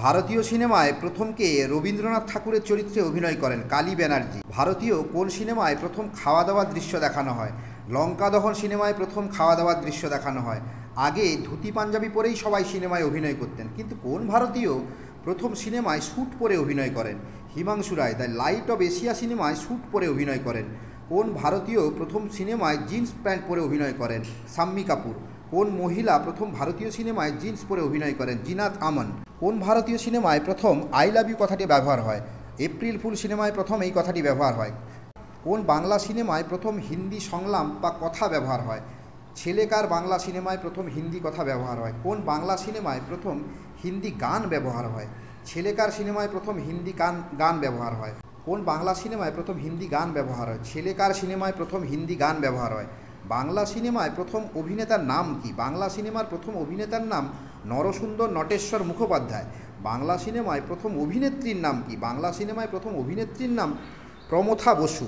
ভারতীয় সিনেমায় প্রথম কে রবীন্দ্রনাথ ঠাকুরের চরিত্রে অভিনয় করেন? কালী ব্যানার্জি। ভারতীয় কোন সিনেমায় প্রথম খাওয়া দাওয়ার দৃশ্য দেখানো হয়? লঙ্কা দহন সিনেমায় প্রথম খাওয়া দাওয়ার দৃশ্য দেখানো হয়। আগে ধুতি পাঞ্জাবি পরেই সবাই সিনেমায় অভিনয় করতেন, কিন্তু কোন ভারতীয় প্রথম সিনেমায় স্যুট পরে অভিনয় করেন? হিমাংশু রায় দ্য লাইট অব এশিয়া সিনেমায় স্যুট পরে অভিনয় করেন। কোন ভারতীয় প্রথম সিনেমায় জিন্স প্যান্ট পরে অভিনয় করেন? শাম্মী কাপুর। কোন মহিলা প্রথম ভারতীয় সিনেমায় জিন্স পরে অভিনয় করেন? জিনাত আমান। কোন ভারতীয় সিনেমায় প্রথম আই লাভ ইউ কথাটি ব্যবহার হয়? এপ্রিল ফুল সিনেমায় প্রথম এই কথাটি ব্যবহার হয়। কোন বাংলা সিনেমায় প্রথম হিন্দি সংলাপ বা কথা ব্যবহার হয়? ছেলেকার বাংলা সিনেমায় প্রথম হিন্দি কথা ব্যবহার হয়। কোন বাংলা সিনেমায় প্রথম হিন্দি গান ব্যবহার হয়? ছেলেকার সিনেমায় প্রথম হিন্দি গান ব্যবহার হয়। কোন বাংলা সিনেমায় প্রথম হিন্দি গান ব্যবহার হয়? ছেলেকার সিনেমায় প্রথম হিন্দি গান ব্যবহার হয়। বাংলা সিনেমায় প্রথম অভিনেতার নাম কি? বাংলা সিনেমার প্রথম অভিনেতার নাম নরসুন্দর নটেশ্বর মুখোপাধ্যায়। বাংলা সিনেমায় প্রথম অভিনেত্রীর নাম কি? বাংলা সিনেমায় প্রথম অভিনেত্রীর নাম প্রমথা বসু।